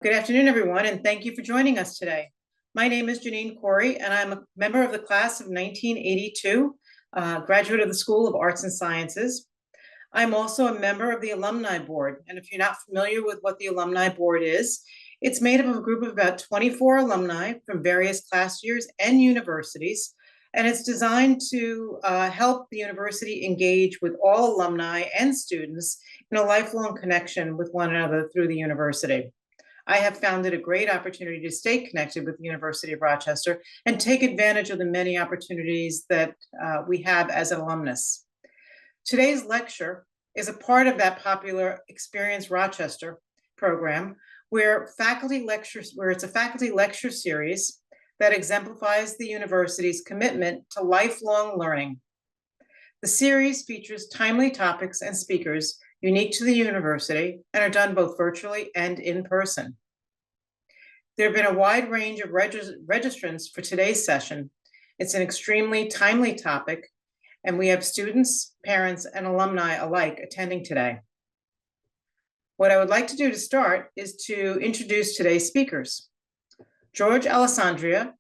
Good afternoon, everyone, and thank you for joining us today. My name is Janine Corey, and I'm a member of the class of 1982, graduate of the School of Arts and Sciences. I'm also a member of the Alumni Board, and if you're not familiar with what the Alumni Board is, it's made up of a group of about 24 alumni from various class years and universities, and it's designed to help the university engage with all alumni and students in a lifelong connection with one another through the university. I have found it a great opportunity to stay connected with the University of Rochester and take advantage of the many opportunities that we have as an alumnus. Today's lecture is a part of that popular Experience Rochester program where it's a faculty lecture series that exemplifies the university's commitment to lifelong learning. The series features timely topics and speakers unique to the university and are done both virtually and in person. There have been a wide range of registrants for today's session. It's an extremely timely topic, and we have students, parents, and alumni alike attending today. What I would like to do to start is to introduce today's speakers. George Alessandria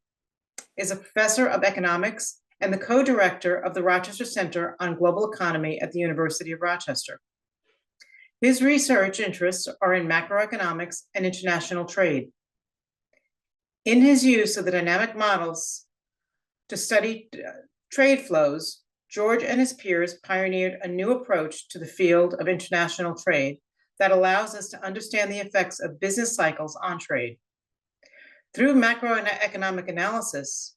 is a professor of economics and the co-director of the Rochester Center on Global Economy at the University of Rochester. His research interests are in macroeconomics and international trade. In his use of the dynamic models to study trade flows, George and his peers pioneered a new approach to the field of international trade that allows us to understand the effects of business cycles on trade. Through macroeconomic analysis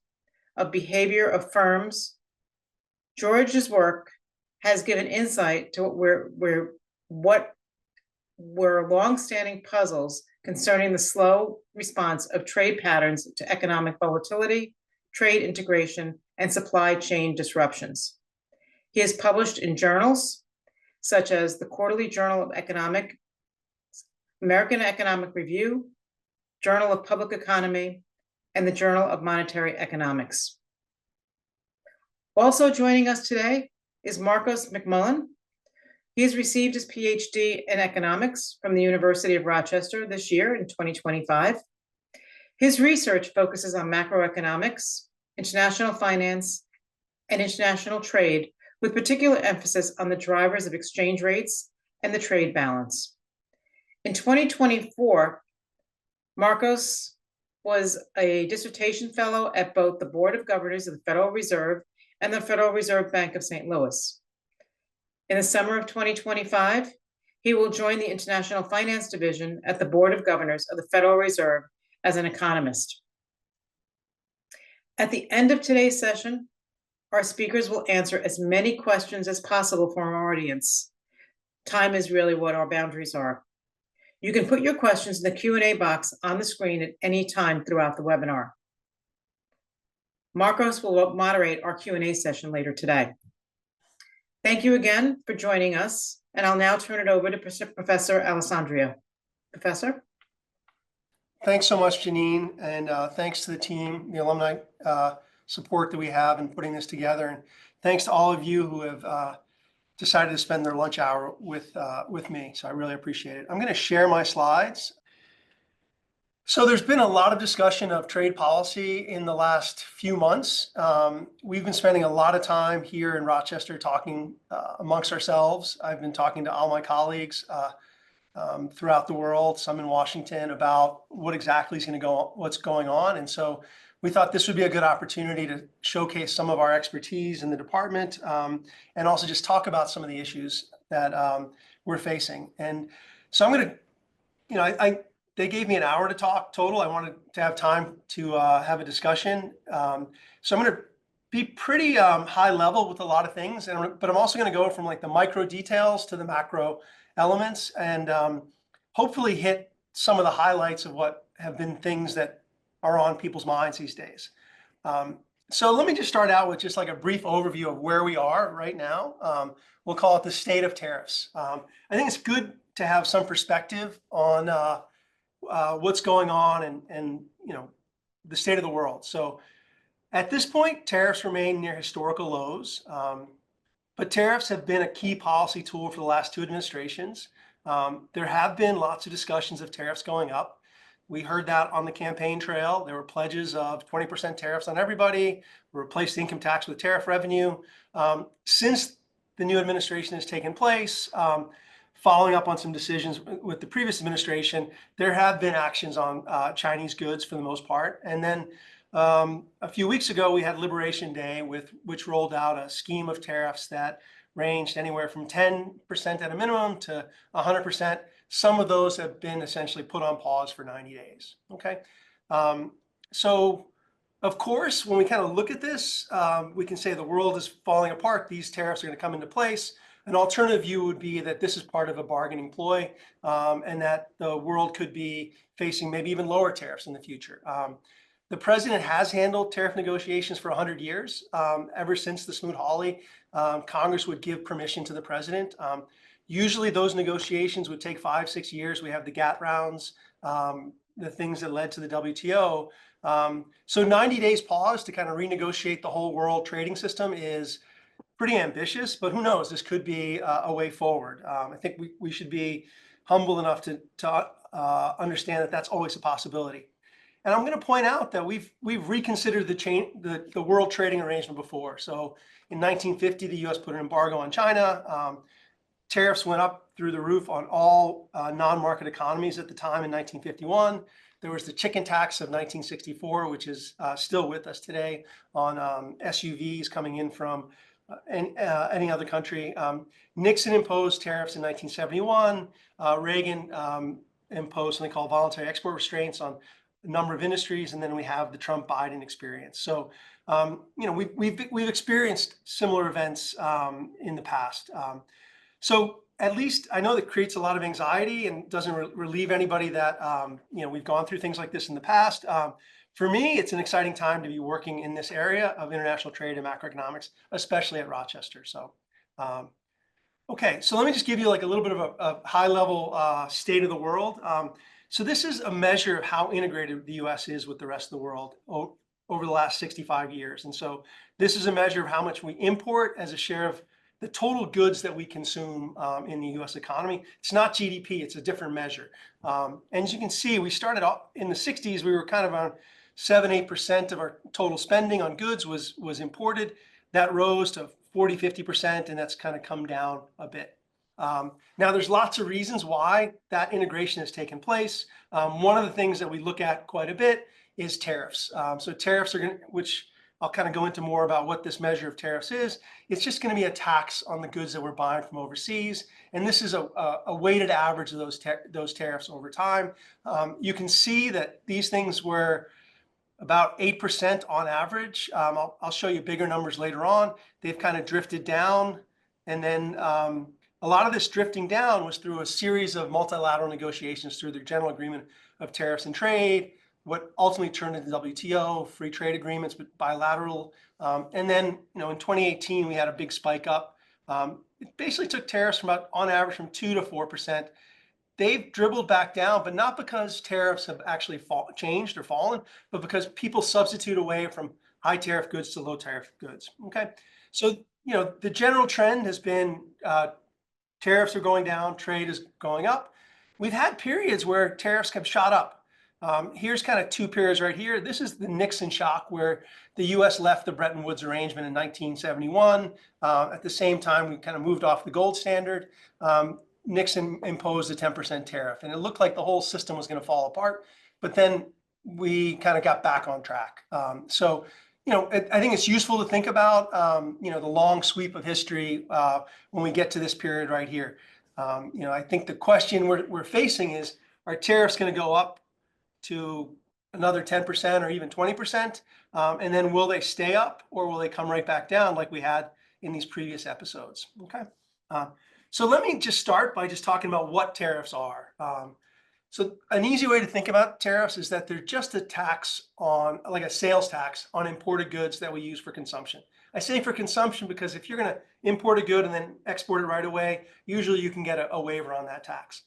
of behavior of firms, George's work has given insight to what were long-standing puzzles concerning the slow response of trade patterns to economic volatility, trade integration, and supply chain disruptions. He has published in journals such as the Quarterly Journal of Economic, American Economic Review, Journal of Public Economy, and the Journal of Monetary Economics. Also joining us today is Marcos McMullen. He has received his PhD in economics from the University of Rochester this year in 2025. His research focuses on macroeconomics, international finance, and international trade, with particular emphasis on the drivers of exchange rates and the trade balance. In 2024, Marcos was a dissertation fellow at both the Board of Governors of the Federal Reserve and the Federal Reserve Bank of St. Louis. In the summer of 2025, he will join the International Finance Division at the Board of Governors of the Federal Reserve as an economist. At the end of today's session, our speakers will answer as many questions as possible from our audience. Time is really what our boundaries are. You can put your questions in the Q&A box on the screen at any time throughout the webinar. Marcos will moderate our Q&A session later today. Thank you again for joining us, and I'll now turn it over to Professor Alessandria. Professor? Thanks so much, Janine, and thanks to the team, the alumni support that we have in putting this together, and thanks to all of you who have decided to spend their lunch hour with me, so I really appreciate it. I'm going to share my slides. So there's been a lot of discussion of trade policy in the last few months. We've been spending a lot of time here in Rochester talking amongst ourselves. I've been talking to all my colleagues throughout the world, some in Washington, about what exactly is going to go, what's going on. And so we thought this would be a good opportunity to showcase some of our expertise in the department and also just talk about some of the issues that we're facing. And so I'm going to, they gave me an hour to talk total. I wanted to have time to have a discussion. So I'm going to be pretty high level with a lot of things, but I'm also going to go from like the micro details to the macro elements and hopefully hit some of the highlights of what have been things that are on people's minds these days. So let me just start out with just like a brief overview of where we are right now. We'll call it the state of tariffs. I think it's good to have some perspective on what's going on and you know, the state of the world. So at this point, tariffs remain near historical lows, but tariffs have been a key policy tool for the last two administrations. There have been lots of discussions of tariffs going up. We heard that on the campaign trail. There were pledges of 20% tariffs on everybody, replace the income tax with tariff revenue. Since the new administration has taken place, following up on some decisions with the previous administration, there have been actions on Chinese goods for the most part. And then a few weeks ago, we had Liberation Day, which rolled out a scheme of tariffs that ranged anywhere from 10% at a minimum to 100%. Some of those have been essentially put on pause for 90 days. Okay. So of course, when we kind of look at this, we can say the world is falling apart. These tariffs are going to come into place. An alternative view would be that this is part of a bargaining ploy, and that the world could be facing maybe even lower tariffs in the future. The president has handled tariff negotiations for 100 years. Ever since the Smoot-Hawley, Congress would give permission to the president. Usually those negotiations would take 5-6 years. We have the GATT rounds, the things that led to the WTO. So 90 days pause to kind of renegotiate the whole world trading system is pretty ambitious, but who knows? This could be a way forward. I think we should be humble enough to understand that that's always a possibility. And I'm going to point out that we've reconsidered the world trading arrangement before. So in 1950, the U.S. put an embargo on China. Tariffs went up through the roof on all non-market economies at the time in 1951. There was the chicken tax of 1964, which is still with us today on SUVs coming in from any other country. Nixon imposed tariffs in 1971. Reagan imposed something called voluntary export restraints on a number of industries, and then we have the Trump-Biden experience. So, we've experienced similar events in the past. So at least I know that creates a lot of anxiety and doesn't relieve anybody that we've gone through things like this in the past. For me, it's an exciting time to be working in this area of international trade and macroeconomics, especially at Rochester. So, okay, so let me just give you like a little bit of a high-level state of the world. So this is a measure of how integrated the U.S. is with the rest of the world over the last 65 years. And so this is a measure of how much we import as a share of the total goods that we consume in the U.S. economy. It's not GDP, it's a different measure. And as you can see, we started off in the 60s, we were kind of on 7-8% of our total spending on goods was imported. That rose to 40-50%, and that's kind of come down a bit. Now, there's lots of reasons why that integration has taken place. One of the things that we look at quite a bit is tariffs. So tariffs are going to, which I'll kind of go into more about what this measure of tariffs is. It's just going to be a tax on the goods that we're buying from overseas. And this is a weighted average of those tariffs over time. You can see that these things were about 8% on average. I'll show you bigger numbers later on. They've kind of drifted down. And then a lot of this drifting down was through a series of multilateral negotiations through the General Agreement of Tariffs and Trade, what ultimately turned into WTO, free trade agreements, but bilateral. And then, in 2018, we had a big spike up. It basically took tariffs from about, on average, from 2 to 4%. They've dribbled back down, but not because tariffs have actually changed or fallen, but because people substitute away from high tariff goods to low tariff goods. Okay, so the general trend has been tariffs are going down, trade is going up. We've had periods where tariffs have shot up. Here's kind of two periods right here. This is the Nixon shock, where the U.S. left the Bretton Woods arrangement in 1971. At the same time, we kind of moved off the gold standard. Nixon imposed a 10% tariff, and it looked like the whole system was going to fall apart. But then we kind of got back on track. So, I think it's useful to think about, the long sweep of history when we get to this period right here. I think the question we're facing is, are tariffs going to go up to another 10% or even 20%? And then will they stay up, or will they come right back down like we had in these previous episodes? Okay. So let me just start by just talking about what tariffs are. So an easy way to think about tariffs is that they're just a tax on, like a sales tax on imported goods that we use for consumption. I say for consumption because if you're going to import a good and then export it right away, usually you can get a waiver on that tax.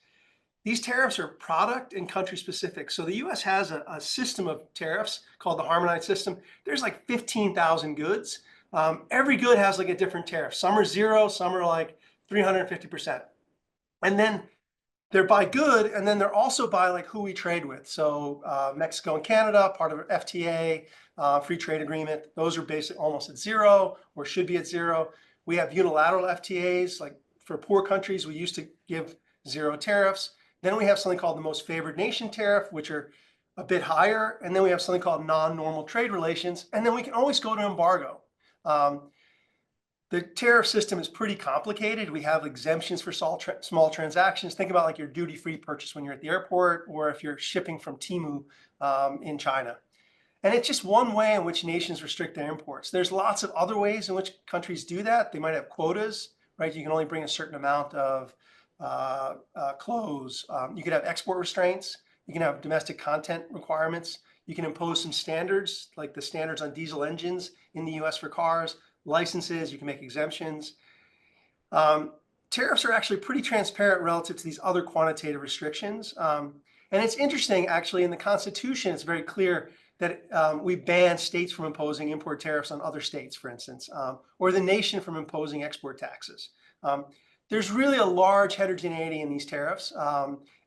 These tariffs are product and country specific. So the U.S. has a system of tariffs called the Harmonized System. There's like 15,000 goods. Every good has like a different tariff. Some are 0, some are like 350%. And then they're by good, and then they're also by like who we trade with. So Mexico and Canada, part of FTA, free trade agreement, those are basically almost at zero or should be at zero. We have unilateral FTAs, like for poor countries, we used to give zero tariffs. Then we have something called the most favored nation tariff, which are a bit higher. And then we have something called non-normal trade relations. And then we can always go to embargo. The tariff system is pretty complicated. We have exemptions for small transactions. Think about like your duty-free purchase when you're at the airport, or if you're shipping from Temu in China. And it's just one way in which nations restrict their imports. There's lots of other ways in which countries do that. They might have quotas, right? You can only bring a certain amount of clothes. You could have export restraints. You can have domestic content requirements. You can impose some standards, like the standards on diesel engines in the US for cars, licenses, you can make exemptions. Tariffs are actually pretty transparent relative to these other quantitative restrictions. And it's interesting, actually, in the Constitution, it's very clear that we ban states from imposing import tariffs on other states, for instance, or the nation from imposing export taxes. There's really a large heterogeneity in these tariffs.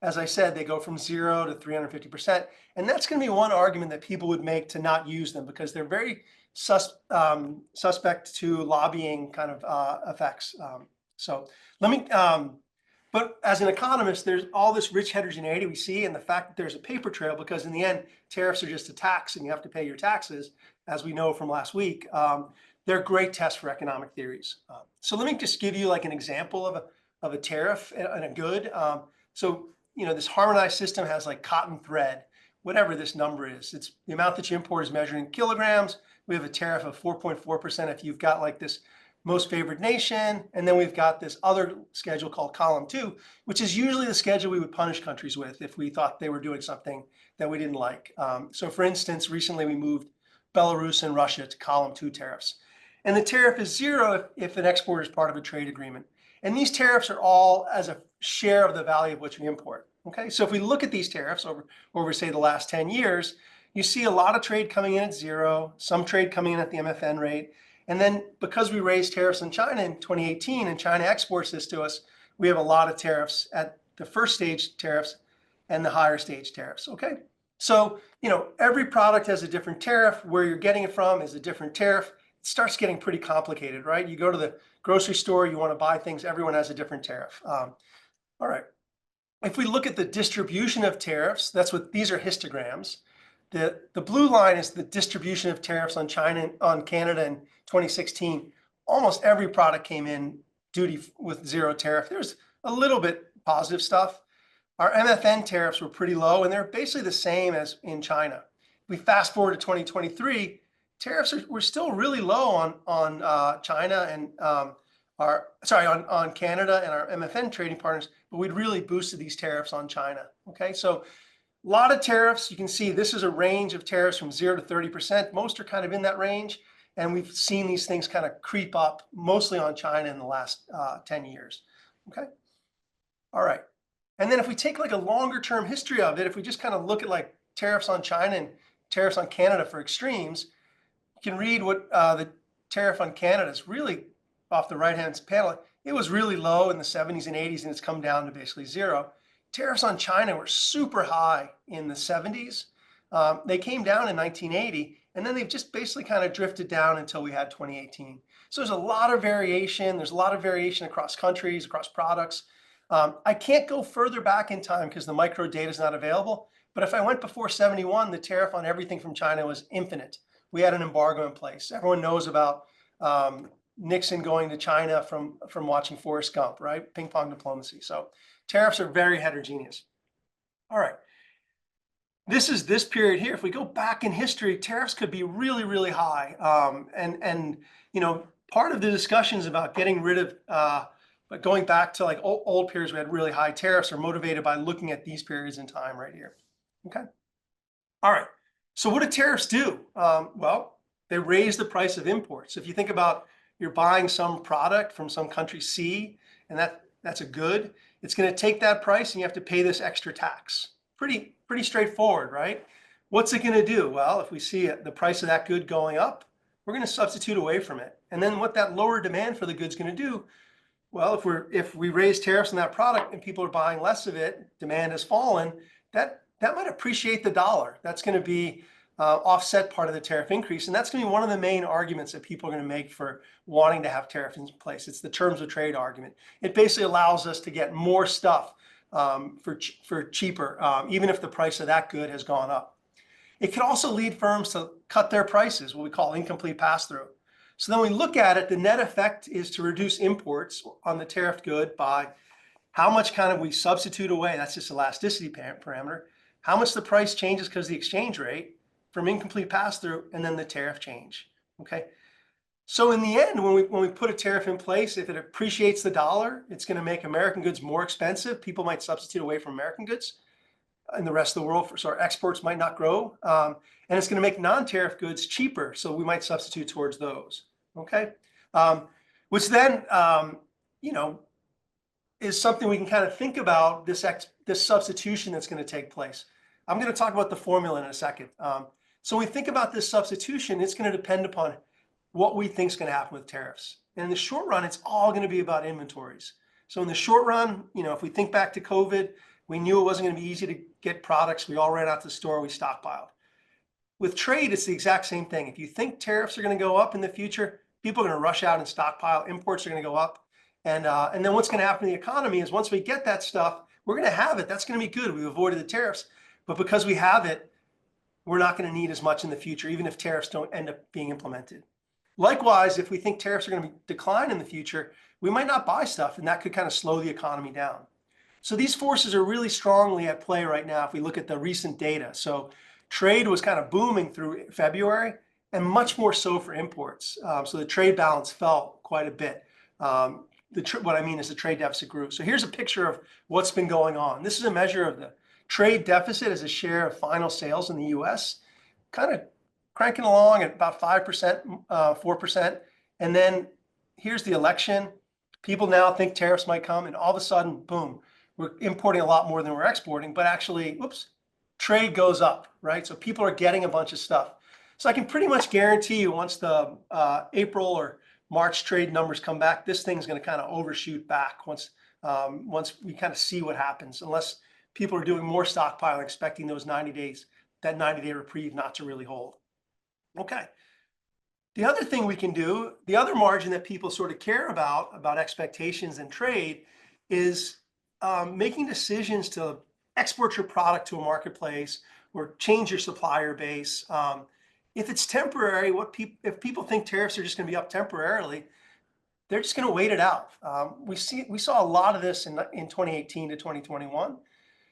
As I said, they go from 0 to 350%. And that's going to be one argument that people would make to not use them, because they're very suspect to lobbying kind of effects. So let me, but as an economist, there's all this rich heterogeneity we see, and the fact that there's a paper trail, because in the end, tariffs are just a tax and you have to pay your taxes, as we know from last week. They're great tests for economic theories. So let me just give you like an example of a tariff and a good. So, you know, this harmonized system has like cotton thread, whatever this number is. It's the amount that you import is measured in kilograms. We have a tariff of 4.4% if you've got like this most favored nation. And then we've got this other schedule called column 2, which is usually the schedule we would punish countries with if we thought they were doing something that we didn't like. So for instance, recently we moved Belarus and Russia to column 2 tariffs. And the tariff is 0 if an export is part of a trade agreement. And these tariffs are all as a share of the value of what you import. Okay, so if we look at these tariffs over say the last 10 years, you see a lot of trade coming in at 0, some trade coming in at the MFN rate. And then because we raised tariffs in China in 2018 and China exports this to us, we have a lot of tariffs at the first stage tariffs and the higher stage tariffs. Okay, so, you know, every product has a different tariff. Where you're getting it from is a different tariff. It starts getting pretty complicated, right? You go to the grocery store, you want to buy things, everyone has a different tariff. All right. If we look at the distribution of tariffs, that's what these are histograms. The blue line is the distribution of tariffs on China, on Canada in 2016. Almost every product came in duty with 0 tariff. There's a little bit positive stuff. Our MFN tariffs were pretty low, and they're basically the same as in China. If we fast forward to 2023, tariffs were still really low on China and on Canada and our MFN trading partners, but we'd really boosted these tariffs on China. Okay, so a lot of tariffs. You can see this is a range of tariffs from 0 to 30%. Most are kind of in that range, and we've seen these things kind of creep up, mostly on China in the last 10 years. Okay, all right. And then if we take like a longer term history of it, if we just kind of look at like tariffs on China and tariffs on Canada for extremes, you can read what the tariff on Canada is really off the right-hand panel. It was really low in the 70s and 80s, and it's come down to basically 0. Tariffs on China were super high in the 70s. They came down in 1980, and then they've just basically kind of drifted down until we had 2018. So there's a lot of variation. There's a lot of variation across countries, across products. I can't go further back in time because the micro data is not available. But if I went before 71, the tariff on everything from China was infinite. We had an embargo in place. Everyone knows about Nixon going to China from watching Forrest Gump, right? Ping pong diplomacy. So tariffs are very heterogeneous. All right. This is this period here. If we go back in history, tariffs could be really, really high. And you know, part of the discussions about getting rid of, but going back to like old periods, we had really high tariffs, are motivated by looking at these periods in time right here. Okay. All right. So what do tariffs do? Well, they raise the price of imports. If you think about you're buying some product from some country C, and that's a good, it's going to take that price and you have to pay this extra tax. Pretty straightforward, right? What's it going to do? Well, if we see the price of that good going up, we're going to substitute away from it. And then what that lower demand for the good is going to do, Well, if we raise tariffs on that product and people are buying less of it, demand has fallen, that might appreciate the dollar. That's going to be offset part of the tariff increase. And that's going to be one of the main arguments that people are going to make for wanting to have tariffs in place. It's the terms of trade argument. It basically allows us to get more stuff for cheaper, even if the price of that good has gone up. It could also lead firms to cut their prices, what we call incomplete pass-through. So then we look at it, the net effect is to reduce imports on the tariffed good by how much kind of we substitute away. That's just elasticity parameter. How much the price changes because of the exchange rate from incomplete pass-through, and then the tariff change. Okay. So in the end, when we put a tariff in place, if it appreciates the dollar, it's going to make American goods more expensive. People might substitute away from American goods in the rest of the world, so our exports might not grow. And it's going to make non-tariff goods cheaper, so we might substitute towards those. Okay, which then is something we can kind of think about this substitution that's going to take place. I'm going to talk about the formula in a second. So when we think about this substitution, it's going to depend upon what we think is going to happen with tariffs. And in the short run, it's all going to be about inventories. So in the short run, if we think back to COVID, we knew it wasn't going to be easy to get products. We all ran out to the store, we stockpiled. With trade, it's the exact same thing. If you think tariffs are going to go up in the future, people are going to rush out and stockpile. Imports are going to go up. And then what's going to happen to the economy is once we get that stuff, we're going to have it. That's going to be good. We've avoided the tariffs. But because we have it, we're not going to need as much in the future, even if tariffs don't end up being implemented. Likewise, if we think tariffs are going to decline in the future, we might not buy stuff, and that could kind of slow the economy down. So these forces are really strongly at play right now if we look at the recent data. So trade was kind of booming through February, and much more so for imports. So the trade balance fell quite a bit. What I mean is the trade deficit grew. So here's a picture of what's been going on. This is a measure of the trade deficit as a share of final sales in the US, kind of cranking along at about 5%, 4%. And then here's the election. People now think tariffs might come, and all of a sudden, boom, we're importing a lot more than we're exporting, but actually, whoops, trade goes up, right? So people are getting a bunch of stuff. So I can pretty much guarantee you once the April or March trade numbers come back, this thing's going to kind of overshoot back once we kind of see what happens, unless people are doing more stockpiling, expecting those 90 days, that 90-day reprieve not to really hold. Okay. The other thing we can do, the other margin that people sort of care about expectations and trade, is making decisions to export your product to a marketplace or change your supplier base. If it's temporary, if people think tariffs are just going to be up temporarily, they're just going to wait it out. We saw a lot of this in 2018 to 2021.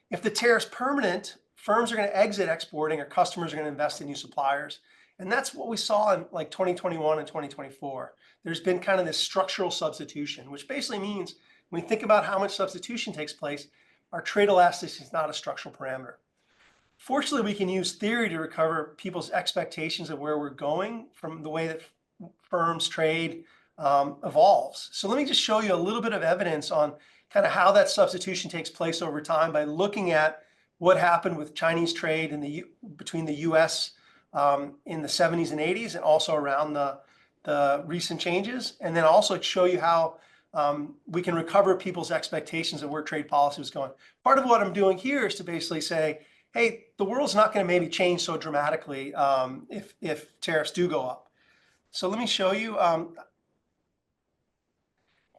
If the tariff's permanent, firms are going to exit exporting, or customers are going to invest in new suppliers. And that's what we saw in like 2021 and 2024. There's been kind of this structural substitution, which basically means when we think about how much substitution takes place, our trade elasticity is not a structural parameter. Fortunately, we can use theory to recover people's expectations of where we're going from the way that firms trade evolves. So let me just show you a little bit of evidence on kind of how that substitution takes place over time by looking at what happened with Chinese trade between the US in the 70s and 80s, and also around the recent changes, and then also show you how we can recover people's expectations of where trade policy is going. Part of what I'm doing here is to basically say, hey, the world's not going to maybe change so dramatically if tariffs do go up. So let me show you.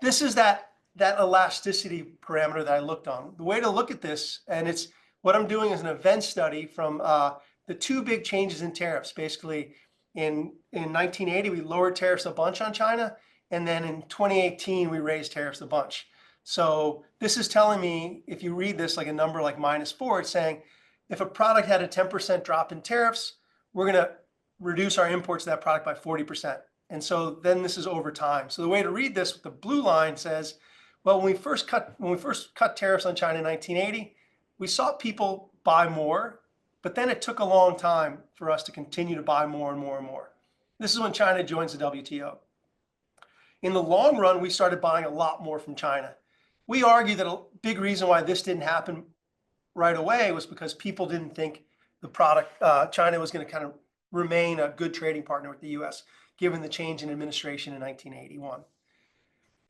This is that elasticity parameter that I looked on. The way to look at this, and it's what I'm doing is an event study from the two big changes in tariffs. Basically, in 1980, we lowered tariffs a bunch on China, and then in 2018, we raised tariffs a bunch. So this is telling me, if you read this like a number like -4, it's saying if a product had a 10% drop in tariffs, we're going to reduce our imports of that product by 40%. And so then this is over time. So the way to read this, the blue line says, well, when we first cut tariffs on China in 1980, we saw people buy more, but then it took a long time for us to continue to buy more and more and more. This is when China joins the WTO. In the long run, we started buying a lot more from China. We argue that a big reason why this didn't happen right away was because people didn't think the product, China was going to kind of remain a good trading partner with the US, given the change in administration in 1981.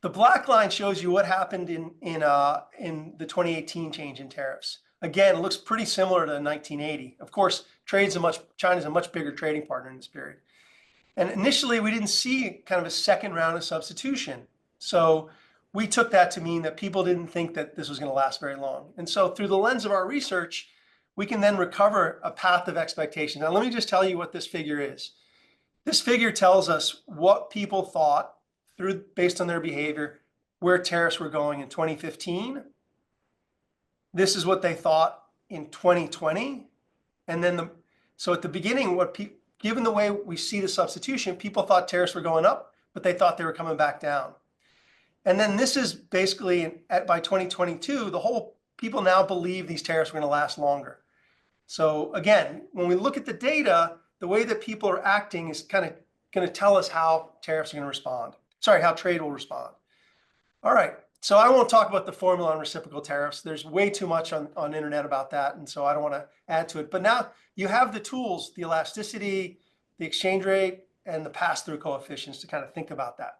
The black line shows you what happened in the 2018 change in tariffs. Again, it looks pretty similar to 1980. Of course, China's a much bigger trading partner in this period. And initially, we didn't see kind of a second round of substitution. So we took that to mean that people didn't think that this was going to last very long. And so through the lens of our research, we can then recover a path of expectation. Now, let me just tell you what this figure is. This figure tells us what people thought based on their behavior, where tariffs were going in 2015. This is what they thought in 2020. And then so at the beginning, given the way we see the substitution, people thought tariffs were going up, but they thought they were coming back down. And then this is basically by 2022, people now believe these tariffs are going to last longer. So again, when we look at the data, the way that people are acting is kind of going to tell us how tariffs are going to respond. Sorry, how trade will respond. All right, so I won't talk about the formula on reciprocal tariffs. There's way too much on the internet about that, and so I don't want to add to it. But now you have the tools, the elasticity, the exchange rate, and the pass-through coefficients to kind of think about that.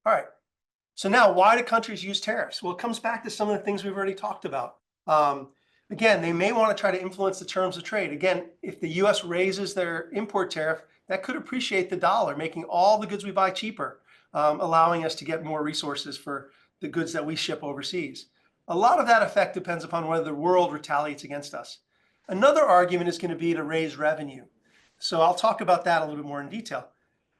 All right, so now why do countries use tariffs? Well, it comes back to some of the things we've already talked about. Again, they may want to try to influence the terms of trade. Again, if the US raises their import tariff, that could appreciate the dollar, making all the goods we buy cheaper, allowing us to get more resources for the goods that we ship overseas. A lot of that effect depends upon whether the world retaliates against us. Another argument is going to be to raise revenue. So I'll talk about that a little bit more in detail.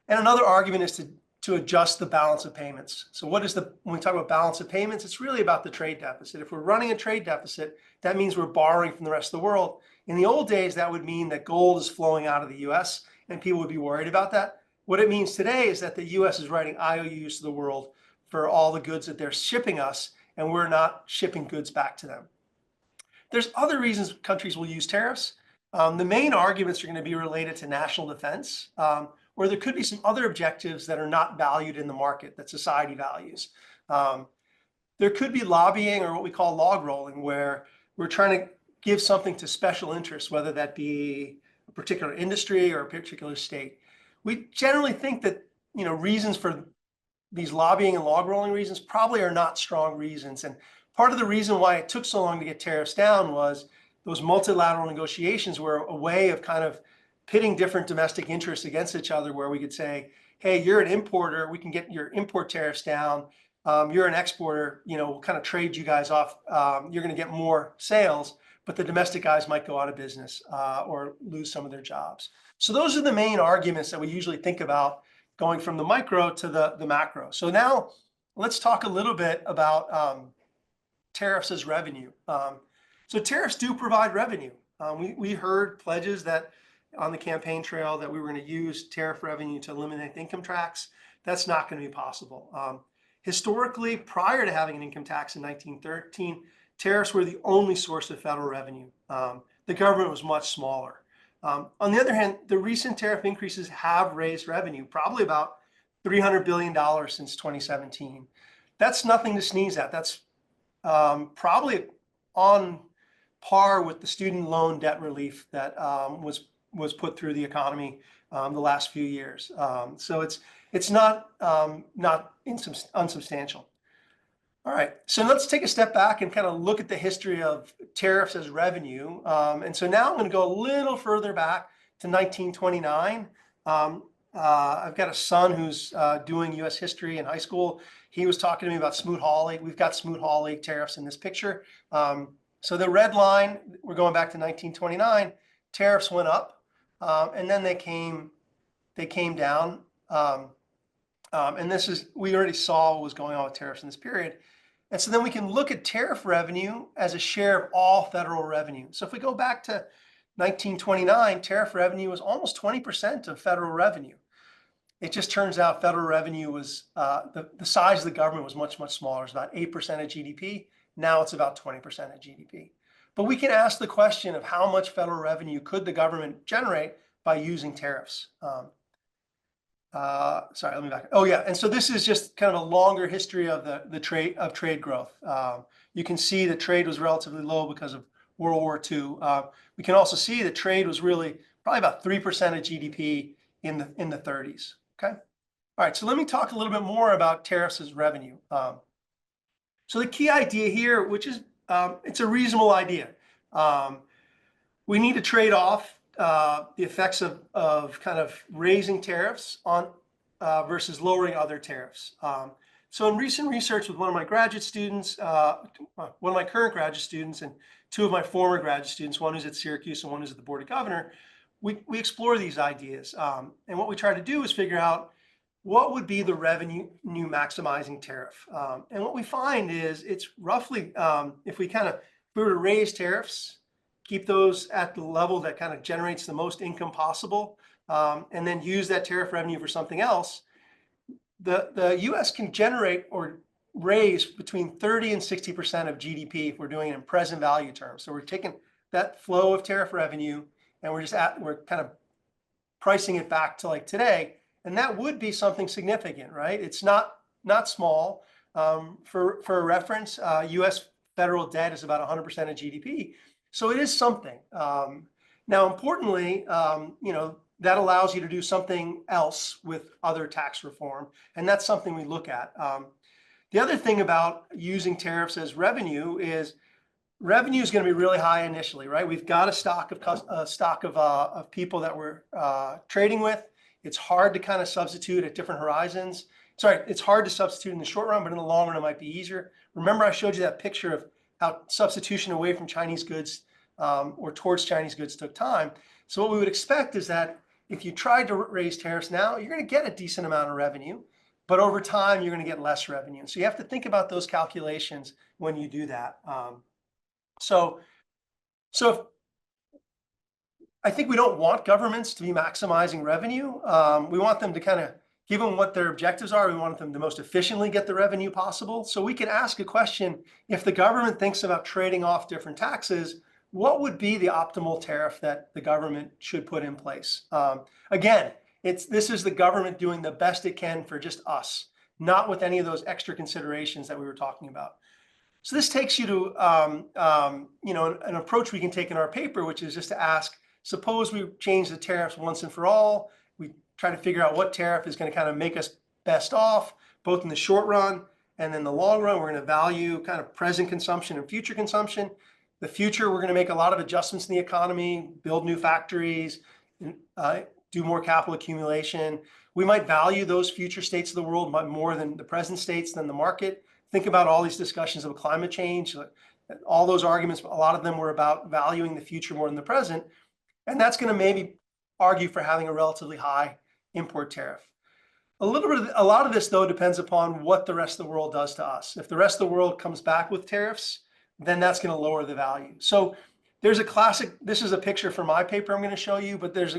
And another argument is to adjust the balance of payments. So when we talk about balance of payments, it's really about the trade deficit. If we're running a trade deficit, that means we're borrowing from the rest of the world. In the old days, that would mean that gold is flowing out of the US and people would be worried about that. What it means today is that the US is writing IOUs to the world for all the goods that they're shipping us, and we're not shipping goods back to them. There's other reasons countries will use tariffs. The main arguments are going to be related to national defense, or there could be some other objectives that are not valued in the market that society values. There could be lobbying or what we call log rolling, where we're trying to give something to special interests, whether that be a particular industry or a particular state. We generally think that reasons for these lobbying and log rolling reasons probably are not strong reasons. And part of the reason why it took so long to get tariffs down was those multilateral negotiations were a way of kind of pitting different domestic interests against each other, where we could say, hey, you're an importer, we can get your import tariffs down. You're an exporter, we'll kind of trade you guys off. You're going to get more sales, but the domestic guys might go out of business or lose some of their jobs. So those are the main arguments that we usually think about going from the micro to the macro. So now let's talk a little bit about tariffs as revenue. So tariffs do provide revenue. We heard pledges that on the campaign trail that we were going to use tariff revenue to eliminate the income tax. That's not going to be possible. Historically, prior to having an income tax in 1913, tariffs were the only source of federal revenue. The government was much smaller. On the other hand, the recent tariff increases have raised revenue, probably about $300 billion since 2017. That's nothing to sneeze at. That's probably on par with the student loan debt relief that was put through the economy the last few years. So it's not unsubstantial. All right, so let's take a step back and kind of look at the history of tariffs as revenue. And so now I'm going to go a little further back to 1929. I've got a son who's doing U.S. history in high school. He was talking to me about Smoot-Hawley. We've got Smoot-Hawley tariffs in this picture. So the red line, we're going back to 1929. Tariffs went up, and then they came down. And we already saw what was going on with tariffs in this period. And so then we can look at tariff revenue as a share of all federal revenue. So if we go back to 1929, tariff revenue was almost 20% of federal revenue. It just turns out federal revenue was, the size of the government was much, much smaller. It's about 8% of GDP. Now it's about 20% of GDP. But we can ask the question of how much federal revenue could the government generate by using tariffs? Sorry, let me back. Oh yeah, and so this is just kind of a longer history of the trade growth. You can see the trade was relatively low because of World War II. We can also see the trade was really probably about 3% of GDP in the 30s. Okay, All right, so let me talk a little bit more about tariffs as revenue. So the key idea here, which is it's a reasonable idea. We need to trade off the effects of kind of raising tariffs on versus lowering other tariffs. So in recent research with one of my graduate students, one of my current graduate students, and two of my former graduate students, one who's at Syracuse and one who's at the Board of Governors, we explore these ideas. And what we try to do is figure out what would be the revenue maximizing tariff. And what we find is it's roughly, if we were to raise tariffs, keep those at the level that kind of generates the most income possible, and then use that tariff revenue for something else, the US can generate or raise between 30 and 60% of GDP if we're doing it in present value terms. So we're taking that flow of tariff revenue and we're kind of pricing it back to like today. And that would be something significant, right? It's not small. For a reference, US federal debt is about 100% of GDP. So it is something. Now, importantly, that allows you to do something else with other tax reform. And that's something we look at. The other thing about using tariffs as revenue is revenue is going to be really high initially, right? We've got a stock of people that we're trading with. It's hard to kind of substitute at different horizons. Sorry, it's hard to substitute in the short run, but in the long run, it might be easier. Remember, I showed you that picture of how substitution away from Chinese goods or towards Chinese goods took time. So what we would expect is that if you tried to raise tariffs now, you're going to get a decent amount of revenue, but over time, you're going to get less revenue. So you have to think about those calculations when you do that. So I think we don't want governments to be maximizing revenue. We want them to kind of give them what their objectives are. We want them to most efficiently get the revenue possible. So we can ask a question, if the government thinks about trading off different taxes, what would be the optimal tariff that the government should put in place? Again, this is the government doing the best it can for just us, not with any of those extra considerations that we were talking about. So this takes you to an approach we can take in our paper, which is just to ask, suppose we change the tariffs once and for all. We try to figure out what tariff is going to kind of make us best off, both in the short run and in the long run. We're going to value kind of present consumption and future consumption. The future, we're going to make a lot of adjustments in the economy, build new factories, do more capital accumulation. We might value those future states of the world more than the present states, than the market. Think about all these discussions of climate change. All those arguments, a lot of them were about valuing the future more than the present. And that's going to maybe argue for having a relatively high import tariff. A lot of this, though, depends upon what the rest of the world does to us. If the rest of the world comes back with tariffs, then that's going to lower the value. So there's a classic, this is a picture from my paper I'm going to show you, but there's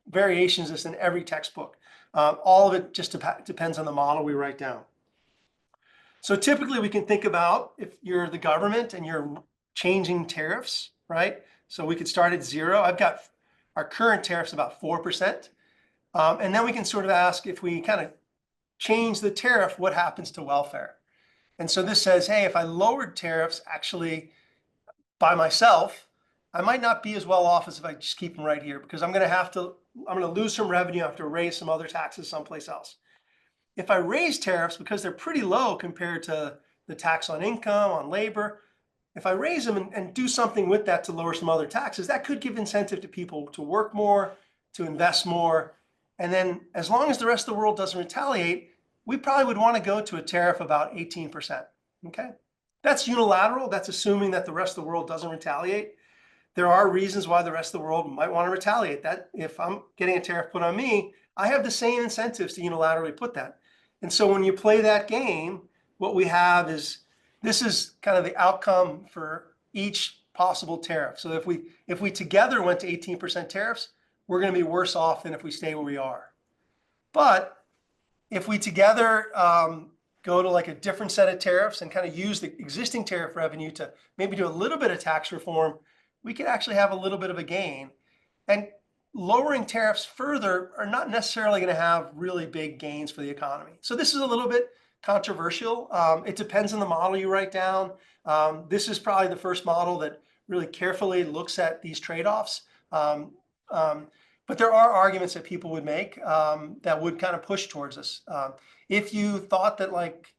variations of this in every textbook. All of it just depends on the model we write down. So typically we can think about if you're the government and you're changing tariffs, right? So we could start at 0. I've got our current tariffs about 4%. And then we can sort of ask, if we kind of change the tariff, what happens to welfare? And so this says, hey, if I lowered tariffs actually by myself, I might not be as well off as if I just keep them right here, because I'm going to lose some revenue, I have to raise some other taxes someplace else. If I raise tariffs, because they're pretty low compared to the tax on income, on labor, if I raise them and do something with that to lower some other taxes, that could give incentive to people to work more, to invest more. And then as long as the rest of the world doesn't retaliate, we probably would want to go to a tariff about 18%. Okay, that's unilateral. That's assuming that the rest of the world doesn't retaliate. There are reasons why the rest of the world might want to retaliate. That if I'm getting a tariff put on me, I have the same incentives to unilaterally put that. And so when you play that game, what we have is, this is kind of the outcome for each possible tariff. So if we together went to 18% tariffs, we're going to be worse off than if we stay where we are. But if we together go to like a different set of tariffs and kind of use the existing tariff revenue to maybe do a little bit of tax reform, we could actually have a little bit of a gain. And lowering tariffs further are not necessarily going to have really big gains for the economy. So this is a little bit controversial. It depends on the model you write down. This is probably the first model that really carefully looks at these trade-offs. But But there are arguments that people would make that would kind of push towards us. If you thought that like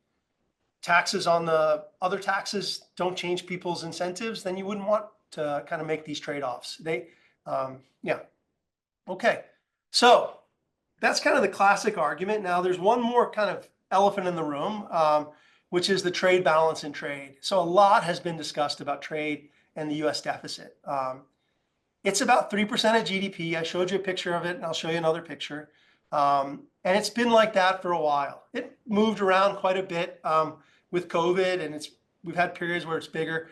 taxes on the other taxes don't change people's incentives, then you wouldn't want to kind of make these trade-offs. Yeah. Okay. So that's kind of the classic argument. Now there's one more kind of elephant in the room, which is the trade balance in trade. So a lot has been discussed about trade and the US deficit. It's about 3% of GDP. I showed you a picture of it, and I'll show you another picture. And it's been like that for a while. It moved around quite a bit with COVID, and we've had periods where it's bigger.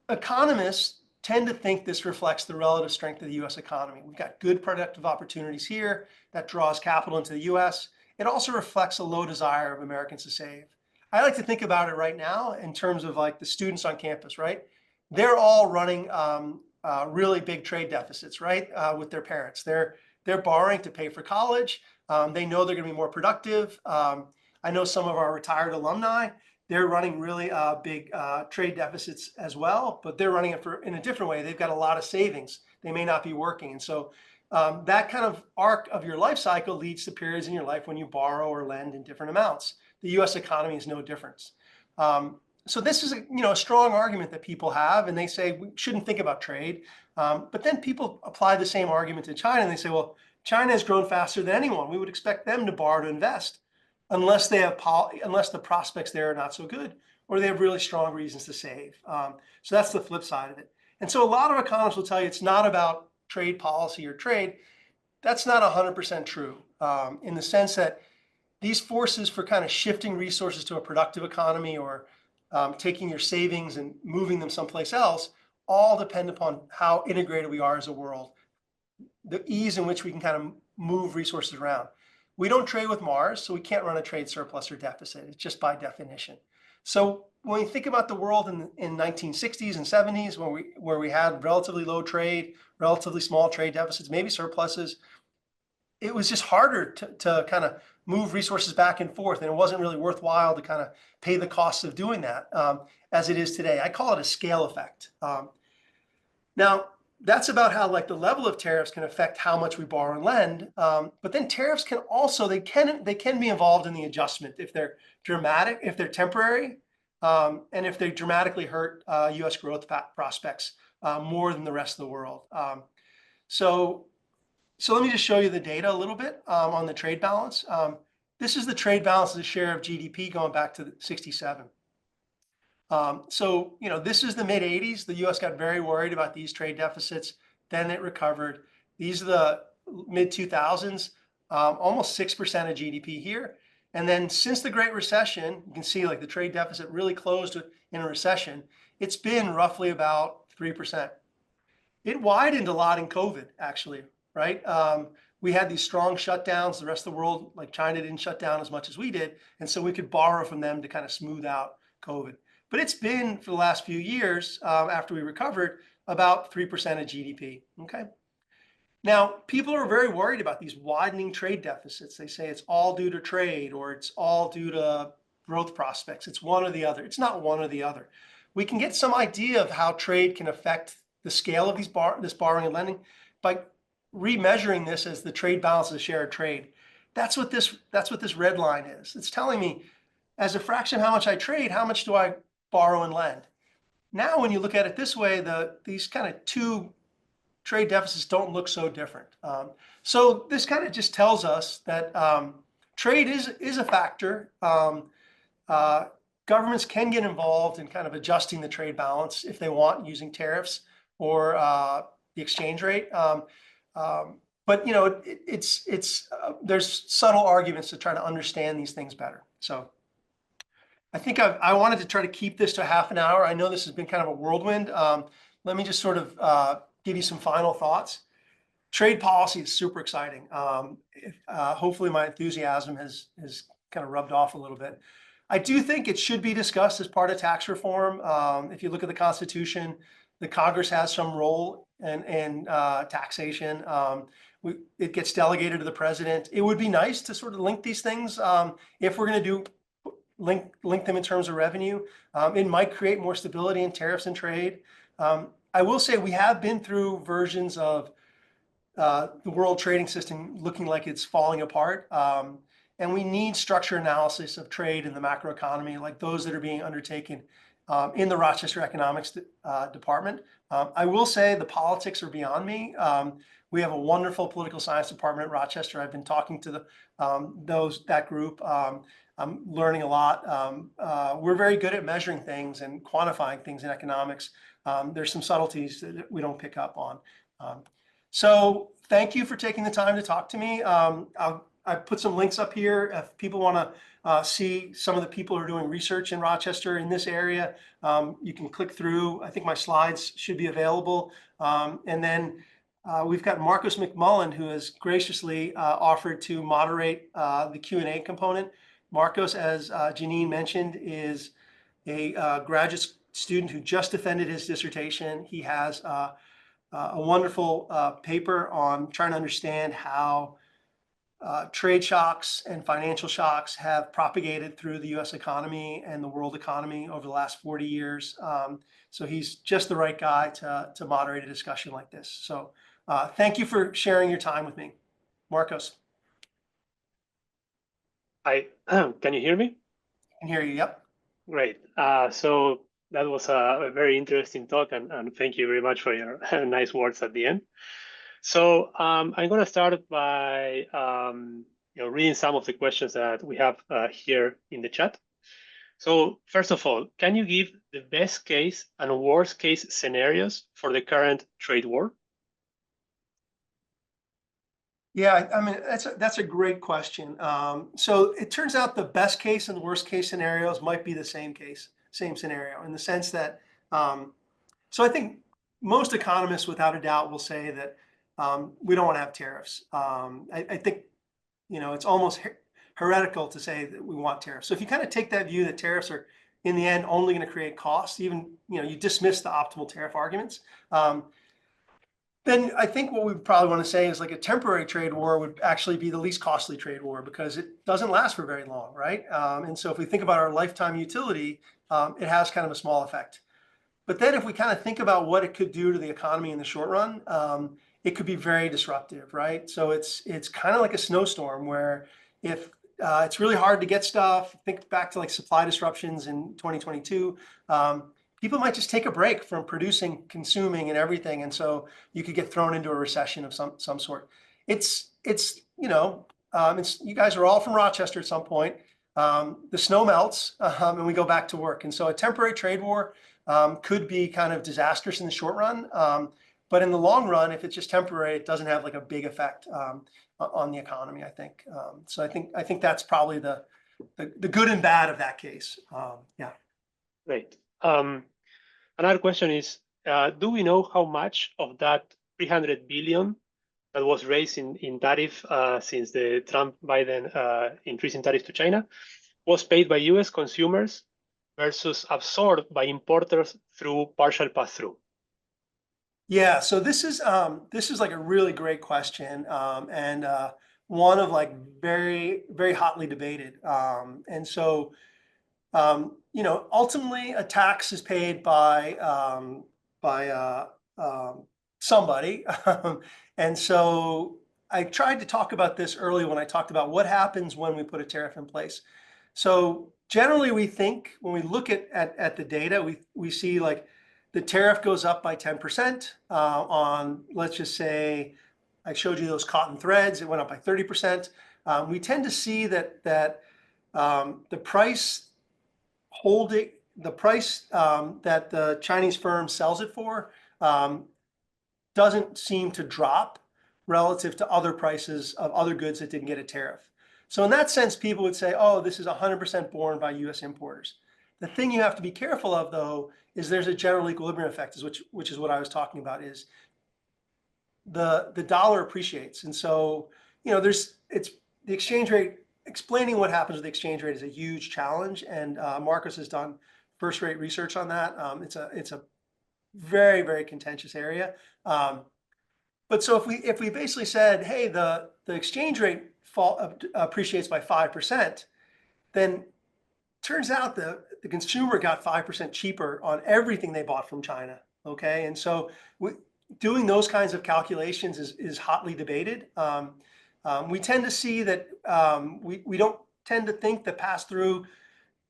Economists tend to think this reflects the relative strength of the US economy. We've got good productive opportunities here that draws capital into the US. It also reflects a low desire of Americans to save. I like to think about it right now in terms of like the students on campus, right? They're all running really big trade deficits, right? With their parents. They're borrowing to pay for college. They know they're gonna be more productive. I know some of our retired alumni, they're running really big trade deficits as well, but they're running it in a different way. They've got a lot of savings. They may not be working. And so that kind of arc of your life cycle leads to periods in your life when you borrow or lend in different amounts. The US economy is no different. So this is a strong argument that people have, and they say we shouldn't think about trade. But then people apply the same argument to China, and they say, well, China has grown faster than anyone. We would expect them to borrow to invest, unless the prospects there are not so good, or they have really strong reasons to save. So that's the flip side of it. And so a lot of economists will tell you it's not about trade policy or trade. That's not 100% true, in the sense that these forces for kind of shifting resources to a productive economy or taking your savings and moving them someplace else all depend upon how integrated we are as a world, the ease in which we can kind of move resources around. We don't trade with Mars, so we can't run a trade surplus or deficit. It's just by definition. So when you think about the world in 1960s and 70s, where we had relatively low trade, relatively small trade deficits, maybe surpluses, it was just harder to kind of move resources back and forth, and it wasn't really worthwhile to kind of pay the costs of doing that as it is today. I call it a scale effect. Now, that's about how like the level of tariffs can affect how much we borrow and lend. But then tariffs can also, they can be involved in the adjustment if they're dramatic, if they're temporary, and if they dramatically hurt US growth prospects more than the rest of the world. So let me just show you the data a little bit on the trade balance. This is the trade balance as a share of GDP going back to 67. So, this is the mid 80s. The US got very worried about these trade deficits. Then it recovered. These are the mid 2000s, almost 6% of GDP here. And then since the Great Recession, you can see like the trade deficit really closed in a recession. It's been roughly about 3%. It widened a lot in COVID, actually, right? We had these strong shutdowns. The rest of the world, like China, didn't shut down as much as we did. And so we could borrow from them to kind of smooth out COVID. But it's been, for the last few years, after we recovered, about 3% of GDP, okay? Now, people are very worried about these widening trade deficits. They say it's all due to trade, or it's all due to growth prospects. It's one or the other. It's not one or the other. We can get some idea of how trade can affect the scale of this borrowing and lending by remeasuring this as the trade balance as a share of trade. That's what this red line is. It's telling me, as a fraction of how much I trade, how much do I borrow and lend? Now, when you look at it this way, these kind of two trade deficits don't look so different. So this kind of just tells us that trade is a factor. Governments can get involved in kind of adjusting the trade balance if they want, using tariffs or the exchange rate. But there's subtle arguments to try to understand these things better. So I think I wanted to try to keep this to half an hour. I know this has been kind of a whirlwind. Let me just sort of give you some final thoughts. Trade policy is super exciting. Hopefully my enthusiasm has kind of rubbed off a little bit. I do think it should be discussed as part of tax reform. If you look at the Constitution, the Congress has some role in taxation. It gets delegated to the president. It would be nice to sort of link these things if we're going to link them in terms of revenue. It might create more stability in tariffs and trade. I will say we have been through versions of the world trading system looking like it's falling apart. And we need structure analysis of trade in the macroeconomy, like those that are being undertaken in the Rochester Economics Department. I will say the politics are beyond me. We have a wonderful political science department at Rochester. I've been talking to that group. I'm learning a lot. We're very good at measuring things and quantifying things in economics. There's some subtleties that we don't pick up on. So thank you for taking the time to talk to me. I put some links up here if people want to see some of the people who are doing research in Rochester in this area. You can click through. I think my slides should be available. And then we've got Marcos McMullen, who has graciously offered to moderate the Q&A component. Marcos, as Janine mentioned, is a graduate student who just defended his dissertation. He has a wonderful paper on trying to understand how trade shocks and financial shocks have propagated through the US economy and the world economy over the last 40 years. So he's just the right guy to moderate a discussion like this. So thank you for sharing your time with me. Marcos. Hi, can you hear me? I can hear you, yep. Great. So that was a very interesting talk, and thank you very much for your nice words at the end. So I'm going to start by reading some of the questions that we have here in the chat. So first of all, can you give the best case and worst case scenarios for the current trade war? Yeah, I mean, that's a great question. So it turns out the best case and the worst case scenarios might be the same scenario in the sense that, so I think most economists without a doubt will say that we don't want to have tariffs. I think, it's almost heretical to say that we want tariffs. So if you kind of take that view that tariffs are in the end only going to create costs, even, you dismiss the optimal tariff arguments, then I think what we probably want to say is like a temporary trade war would actually be the least costly trade war because it doesn't last for very long, right? And so if we think about our lifetime utility, it has kind of a small effect. But then if we kind of think about what it could do to the economy in the short run, it could be very disruptive, right? So it's kind of like a snowstorm where if it's really hard to get stuff, think back to like supply disruptions in 2022, people might just take a break from producing, consuming, and everything, and so you could get thrown into a recession of some sort. It's you guys are all from Rochester at some point. The snow melts, and we go back to work, and so a temporary trade war could be kind of disastrous in the short run, but in the long run, if it's just temporary, it doesn't have like a big effect on the economy, I think. So I think that's probably the good and bad of that case. Yeah. Great. Another question is, do we know how much of that 300 billion that was raised in tariff since the Trump-Biden increase in tariffs to China was paid by US consumers versus absorbed by importers through partial pass-through? Yeah, so this is like a really great question, and one of like very, very hotly debated. And so ultimately a tax is paid by somebody. And so I tried to talk about this earlier when I talked about what happens when we put a tariff in place. So generally we think when we look at the data, we see like the tariff goes up by 10% on, let's just say, I showed you those cotton threads, it went up by 30%. We tend to see that the price that the Chinese firm sells it for doesn't seem to drop relative to other prices of other goods that didn't get a tariff. So in that sense, people would say, oh, this is 100% borne by US importers. The thing you have to be careful of, though, is there's a general equilibrium effect, which is what I was talking about, is the dollar appreciates. And so, it's the exchange rate. Explaining what happens with the exchange rate is a huge challenge, and Marcos has done first-rate research on that. It's a very, very contentious area. But so if we basically said, hey, the exchange rate appreciates by 5%, then turns out the consumer got 5% cheaper on everything they bought from China. Okay, and so doing those kinds of calculations is hotly debated. We tend to see that we don't tend to think the pass through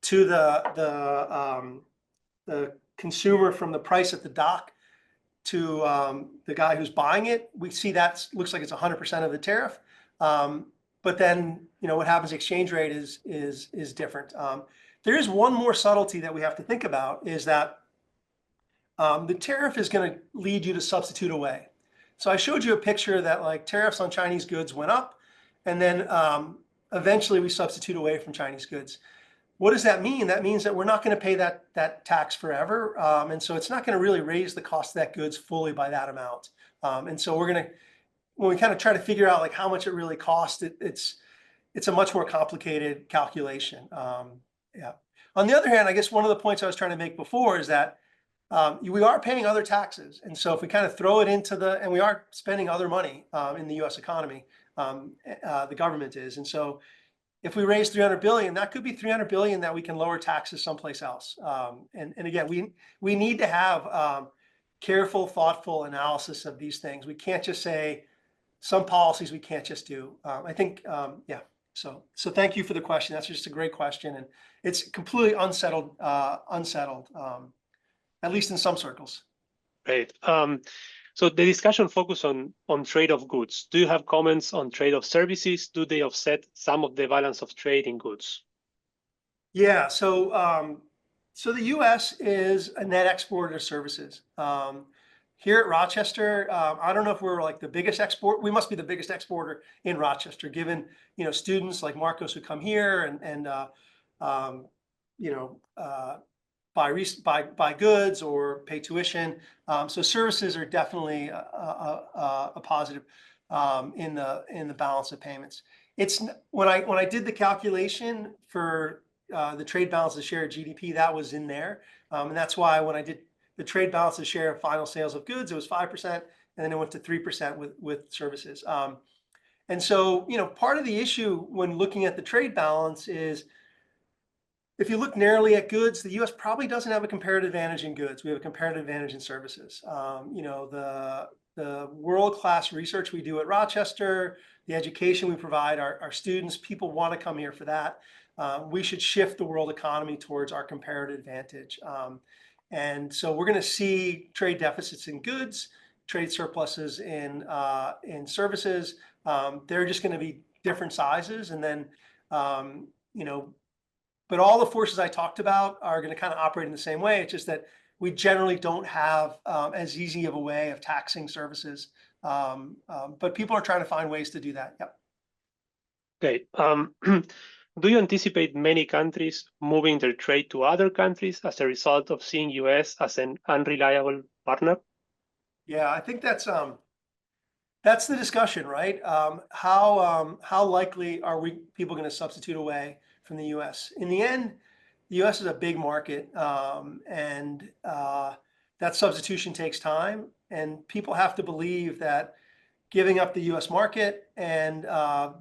to the consumer from the price at the dock to the guy who's buying it. We see that looks like it's 100% of the tariff. But then, what happens, exchange rate is different. There is one more subtlety that we have to think about, is that the tariff is going to lead you to substitute away. So I showed you a picture that like tariffs on Chinese goods went up, and then eventually we substitute away from Chinese goods. What does that mean? That means that we're not going to pay that tax forever. And so it's not going to really raise the cost of that goods fully by that amount. And so we're going to, when we kind of try to figure out like how much it really costs, it's a much more complicated calculation. Yeah. On the other hand, I guess one of the points I was trying to make before is that we are paying other taxes. And so if we kind of throw it into and we are spending other money in the US economy, the government is. And so if we raise 300 billion, that could be 300 billion that we can lower taxes someplace else. And again, we need to have careful, thoughtful analysis of these things. We can't just say some policies we can't just do. I think, yeah. So thank you for the question. That's just a great question, and it's completely unsettled, at least in some circles. Great. So the discussion focused on trade of goods. Do you have comments on trade of services? Do they offset some of the balance of trade in goods? Yeah. So the U.S. is a net exporter of services. Here at Rochester, I don't know if we're like the biggest export. We must be the biggest exporter in Rochester, given students like Marcos who come here and buy goods or pay tuition. So services are definitely a positive in the balance of payments. It's when I did the calculation for the trade balance of share of GDP, that was in there, and that's why when I did the trade balance of share of final sales of goods, it was 5%, and then it went to 3% with services. And so part of the issue when looking at the trade balance is, if you look narrowly at goods, the U.S. probably doesn't have a comparative advantage in goods. We have a comparative advantage in services. The world-class research we do at Rochester, the education we provide our students, people want to come here for that. We should shift the world economy towards our comparative advantage. And so we're going to see trade deficits in goods, trade surpluses in services. They're just going to be different sizes, and then but all the forces I talked about are going to kind of operate in the same way. It's just that we generally don't have as easy of a way of taxing services, but people are trying to find ways to do that. Yep. Okay. Do you anticipate many countries moving their trade to other countries as a result of seeing US as an unreliable partner? Yeah, I think that's the discussion, right? How likely are people going to substitute away from the US? In the end, the US is a big market, and that substitution takes time, and people have to believe that giving up the US market and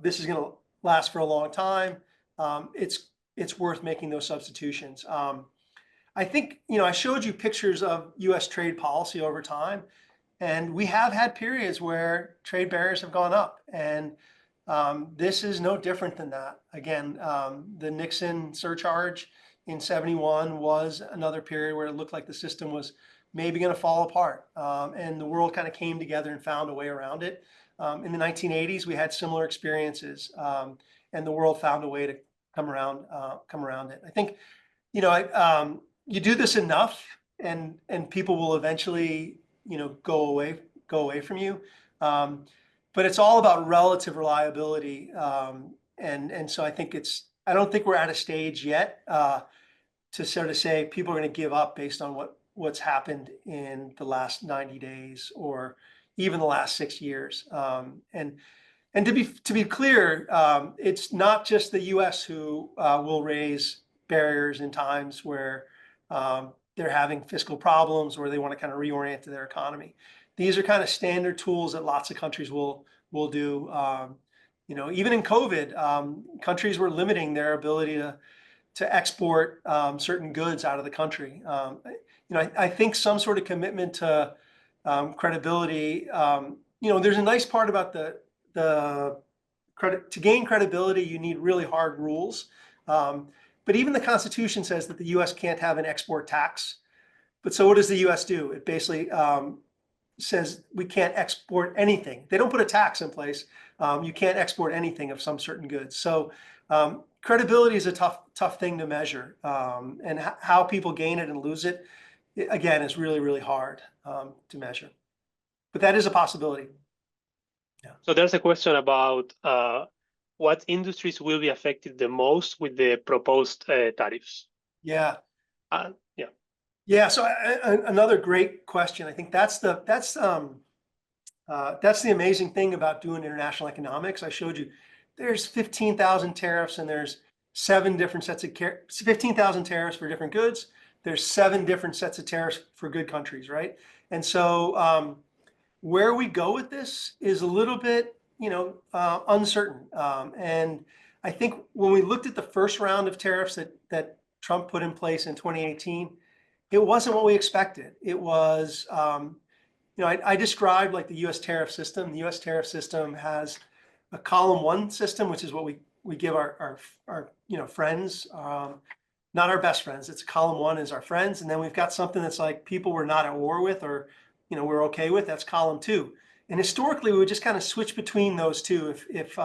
this is going to last for a long time. It's worth making those substitutions. I think, I showed you pictures of US trade policy over time, and we have had periods where trade barriers have gone up, and this is no different than that. Again, the Nixon surcharge in '71 was another period where it looked like the system was maybe going to fall apart, and the world kind of came together and found a way around it. In the 1980s, we had similar experiences, and the world found a way to come around it. I think, you do this enough, and people will eventually, go away from you. But it's all about relative reliability, and so I don't think we're at a stage yet to sort of say people are going to give up based on what's happened in the last 90 days or even the last 6 years. And to be clear, it's not just the U.S. who will raise barriers in times where they're having fiscal problems or they want to kind of reorient to their economy. These are kind of standard tools that lots of countries will do. Even in COVID, countries were limiting their ability to export certain goods out of the country. I think some sort of commitment credibility. There's a nice part about the credit. To gain credibility, you need really hard rules. But even the Constitution says that the U.S. can't have an export tax. But so what does the U.S. do? It basically says we can't export anything. They don't put a tax in place. You can't export anything of some certain goods. So credibility is a tough thing to measure, and how people gain it and lose it, again, is really, really hard to measure. But that is a possibility. Yeah. So there's a question about what industries will be affected the most with the proposed tariffs. Yeah. Yeah. Yeah. So another great question. I think that's the amazing thing about doing international economics. I showed you there's 15,000 tariffs, and there's 7 different sets of 15,000 tariffs for different goods. There's 7 different sets of tariffs for good countries, right? And so where we go with this is a little bit, uncertain. And I think when we looked at the first round of tariffs that Trump put in place in 2018, it wasn't what we expected. It was, I described like the U.S. tariff system. The U.S. tariff system has a column 1 system, which is what we give our friends, not our best friends. It's column 1 is our friends, and then we've got something that's like people we're not at war with, or we're okay with. That's column 2. And historically, we would just kind of switch between those two if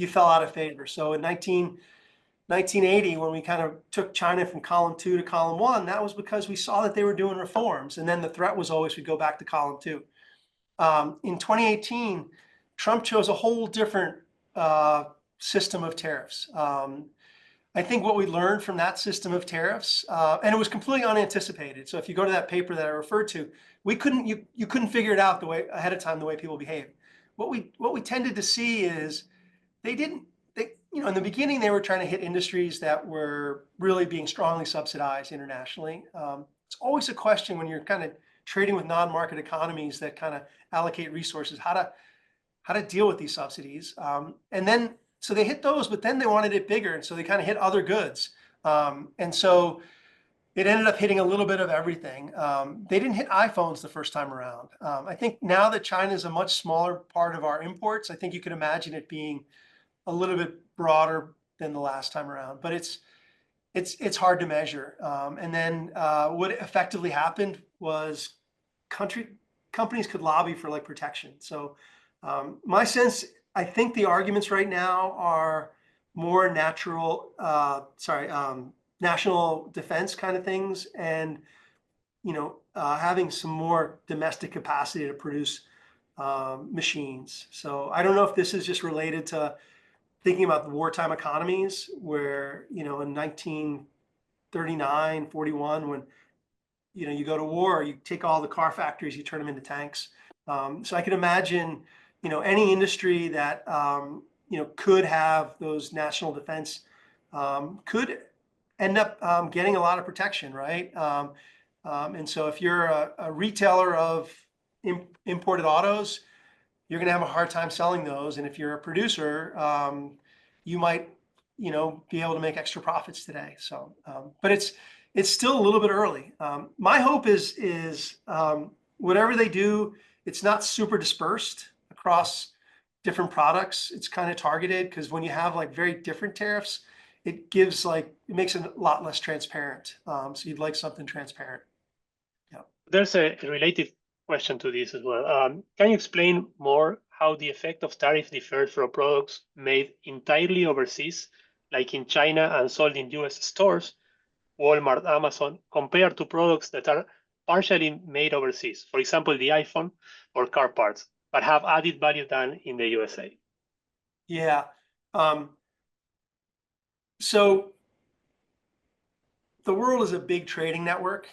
you fell out of favor. So in 1980, when we kind of took China from column 2 to column 1, that was because we saw that they were doing reforms, and then the threat was always we go back to column 2. In 2018, Trump chose a whole different system of tariffs. I think what we learned from that system of tariffs, and it was completely unanticipated. So if you go to that paper that I referred to, you couldn't figure it out ahead of time the way people behave. What we tended to see is in the beginning they were trying to hit industries that were really being strongly subsidized internationally. It's always a question when you're kind of trading with non-market economies that kind of allocate resources, how to deal with these subsidies. So they hit those, but then they wanted it bigger, and so they kind of hit other goods. And so it ended up hitting a little bit of everything. They didn't hit iPhones the first time around. I think now that China is a much smaller part of our imports, I think you could imagine it being a little bit broader than the last time around. But it's hard to measure. And then what effectively happened was companies could lobby for like protection. So my sense, I think the arguments right now are more national defense kind of things, and having some more domestic capacity to produce machines. So I don't know if this is just related to thinking about the wartime economies, where in 1939, 41, when you go to war, you take all the car factories, you turn them into tanks. So I can imagine any industry that could have those national defense could end up getting a lot of protection, right? And so if you're a retailer of imported autos, you're going to have a hard time selling those. And if you're a producer, you might be able to make extra profits today. So, but it's still a little bit early. My hope is whatever they do, it's not super dispersed across different products. It's kind of targeted, because when you have like very different tariffs, it makes it a lot less transparent. So you'd like something transparent. Yeah. There's a related question to this as well. Can you explain more how the effect of tariff differs for products made entirely overseas, like in China and sold in US stores, Walmart, Amazon, compared to products that are partially made overseas, for example, the iPhone or car parts, but have added value done in the USA? Yeah. So the world is a big trading network.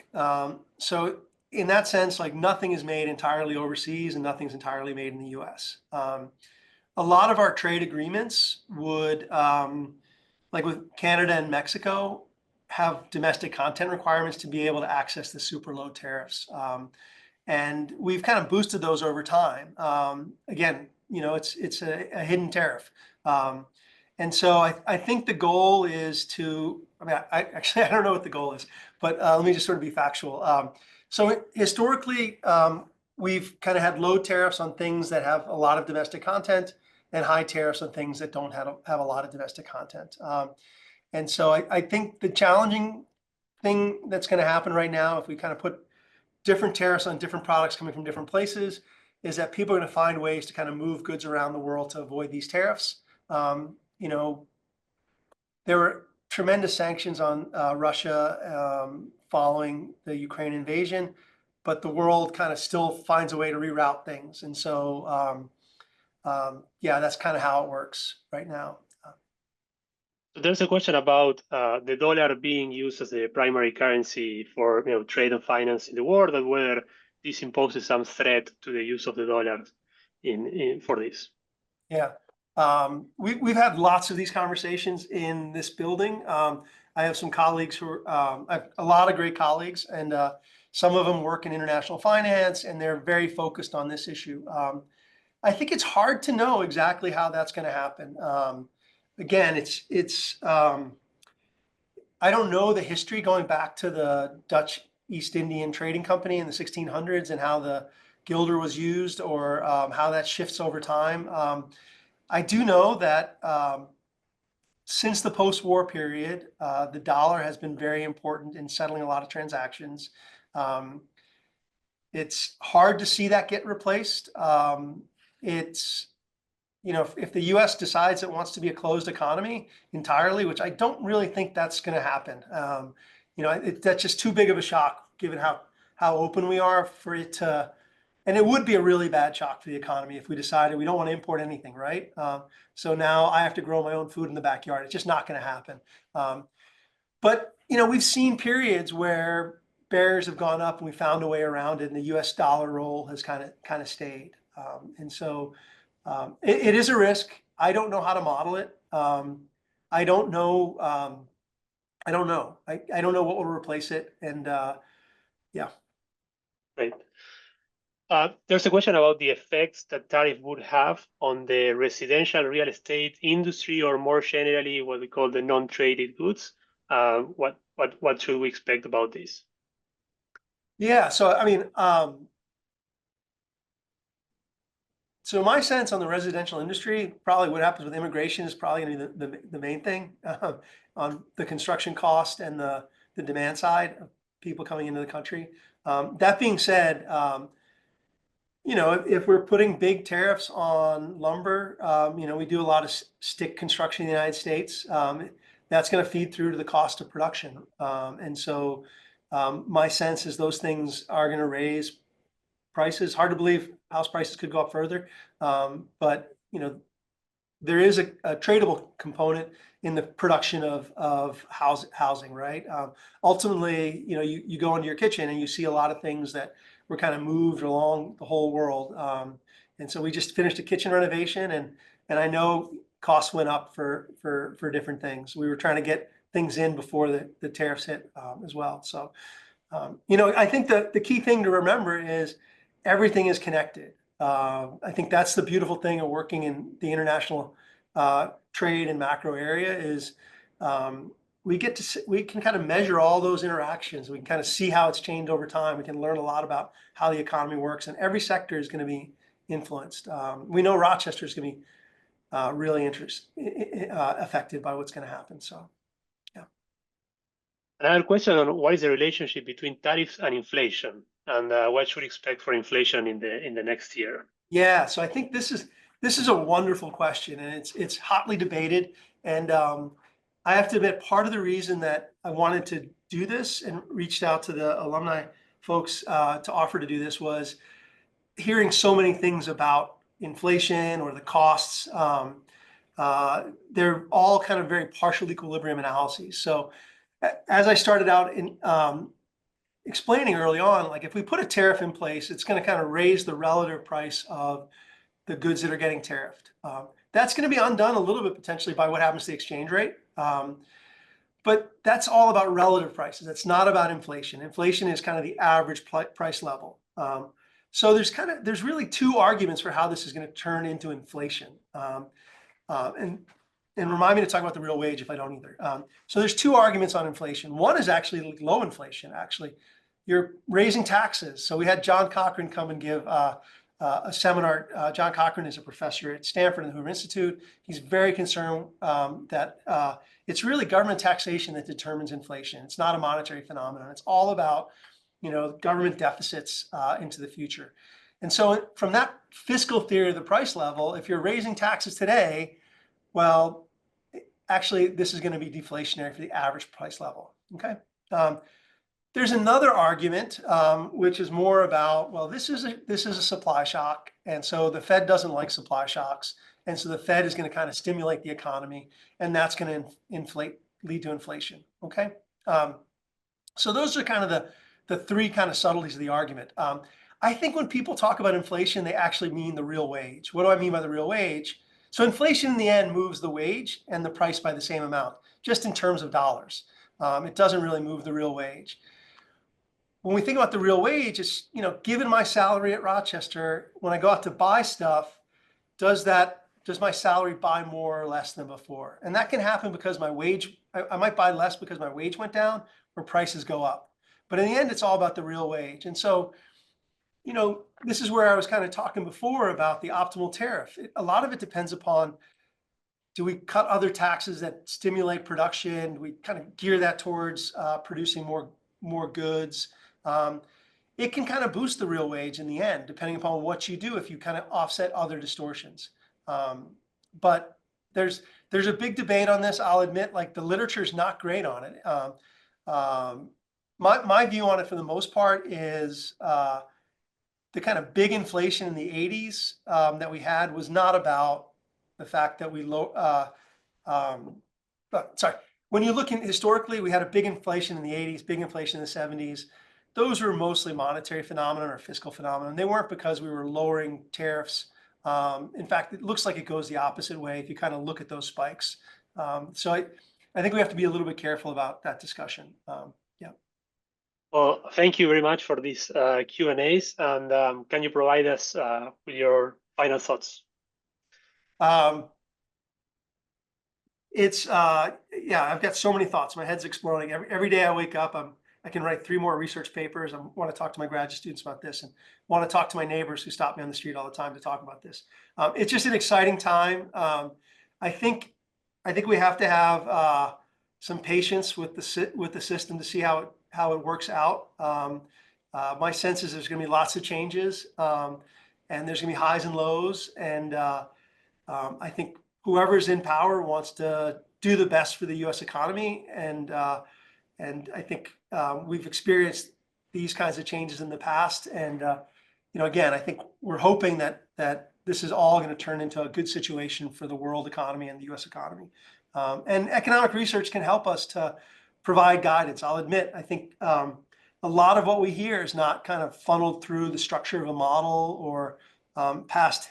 So in that sense, like nothing is made entirely overseas and nothing's entirely made in the US. A lot of our trade agreements would, like with Canada and Mexico, have domestic content requirements to be able to access the super low tariffs. And we've kind of boosted those over time. Again, it's a hidden tariff. And so I think the goal is I don't know what the goal is, but let me just sort of be factual. So historically, we've kind of had low tariffs on things that have a lot of domestic content and high tariffs on things that don't have a lot of domestic content. And so I think the challenging thing that's going to happen right now, if we kind of put different tariffs on different products coming from different places, is that people are going to find ways to kind of move goods around the world to avoid these tariffs. You know, there were tremendous sanctions on Russia following the Ukraine invasion, but the world kind of still finds a way to reroute things. And so, yeah, that's kind of how it works right now. There's a question about the dollar being used as a primary currency for trade and finance in the world, and whether this imposes some threat to the use of the dollar for this. Yeah, we've had lots of these conversations in this building. I have some colleagues who I have a lot of great colleagues, and some of them work in international finance, and they're very focused on this issue. I think it's hard to know exactly how that's going to happen. Again, I don't know the history going back to the Dutch East Indian Trading Company in the 1600s and how the guilder was used, or how that shifts over time. I do know that since the post-war period, the dollar has been very important in settling a lot of transactions. It's hard to see that get replaced. If the U.S. decides it wants to be a closed economy entirely, which I don't really think that's going to happen. That's just too big of a shock given how open we are for it to, and it would be a really bad shock for the economy if we decided we don't want to import anything, right? So now I have to grow my own food in the backyard. It's just not going to happen. But we've seen periods where barriers have gone up and we found a way around it, and the U.S. dollar role has kind of stayed. And so it is a risk. I don't know how to model it. I don't know. I don't know. I don't know what will replace it. And yeah. Right. There's a question about the effects that tariff would have on the residential real estate industry, or more generally, what we call the non-traded goods. What should we expect about this? Yeah. So I mean, so my sense on the residential industry, probably what happens with immigration is probably going to be the main thing on the construction cost and the demand side of people coming into the country. That being said, if we're putting big tariffs on lumber, we do a lot of stick construction in the United States. That's going to feed through to the cost of production. And so my sense is those things are going to raise prices. Hard to believe house prices could go up further. But there is a tradable component in the production of housing, right? Ultimately, you go into your kitchen and you see a lot of things that were kind of moved along the whole world. And so we just finished a kitchen renovation, and I know costs went up for different things. We were trying to get things in before the tariffs hit as well. So, I think the key thing to remember is everything is connected. I think that's the beautiful thing of working in the international trade and macro area is we can kind of measure all those interactions. We can kind of see how it's changed over time. We can learn a lot about how the economy works, and every sector is going to be influenced. We know Rochester is going to be really affected by what's going to happen. So, yeah. Another question on what is the relationship between tariffs and inflation, and what should we expect for inflation in the next year? Yeah, so I think this is a wonderful question, and it's hotly debated. And I have to admit, part of the reason that I wanted to do this and reached out to the alumni folks to offer to do this was hearing so many things about inflation or the costs. They're all kind of very partial equilibrium analyses. So as I started out in explaining early on, like if we put a tariff in place, it's going to kind of raise the relative price of the goods that are getting tariffed. That's going to be undone a little bit potentially by what happens to the exchange rate. But that's all about relative prices. It's not about inflation. Inflation is kind of the average price level. So there's really two arguments for how this is going to turn into inflation. And remind me to talk about the real wage if I don't either. So there's two arguments on inflation. One is actually low inflation, actually. you're raising taxes. So we had John Cochrane come and give a seminar. John Cochrane is a professor at Stanford and the Hoover Institute. He's very concerned that it's really government taxation that determines inflation. It's not a monetary phenomenon. It's all about, government deficits into the future. And so from that fiscal theory of the price level, if you're raising taxes today, well, actually, this is going to be deflationary for the average price level. Okay. There's another argument, which is more about, well, this is a supply shock, and so the Fed doesn't like supply shocks, and so the Fed is going to kind of stimulate the economy, and that's going to lead to inflation. Okay. So those are kind of the three kind of subtleties of the argument. I think when people talk about inflation, they actually mean the real wage. What do I mean by the real wage? So inflation in the end moves the wage and the price by the same amount, just in terms of dollars. It doesn't really move the real wage. When we think about the real wage, it's, given my salary at Rochester, when I go out to buy stuff, does my salary buy more or less than before? And that can happen because my wage, I might buy less because my wage went down or prices go up. But in the end, it's all about the real wage. And so, this is where I was kind of talking before about the optimal tariff. A lot of it depends upon, do we cut other taxes that stimulate production? Do we kind of gear that towards producing more goods? It can kind of boost the real wage in the end, depending upon what you do, if you kind of offset other distortions. But there's a big debate on this. I'll admit, like, the literature is not great on it. My view on it, for the most part, is the kind of big inflation in the 80s that we had was not about the fact that when you look historically, we had a big inflation in the 80s, big inflation in the 70s. Those were mostly monetary phenomenon or fiscal phenomenon. They weren't because we were lowering tariffs. In fact, it looks like it goes the opposite way if you kind of look at those spikes. So I think we have to be a little bit careful about that discussion. Well, thank you very much for these Q&As, and can you provide us with your final thoughts? I've got so many thoughts. My head's exploding. Every day I wake up, I can write 3 more research papers. I want to talk to my graduate students about this, and want to talk to my neighbors who stop me on the street all the time to talk about this. It's just an exciting time. I think we have to have some patience with the system to see how it works out. My sense is there's going to be lots of changes, and there's going to be highs and lows. And I think whoever's in power wants to do the best for the U.S. economy. And I think we've experienced these kinds of changes in the past. And again, I think we're hoping that this is all going to turn into a good situation for the world economy and the U.S. economy. And economic research can help us to provide guidance. I'll admit, I think a lot of what we hear is not kind of funneled through the structure of a model or past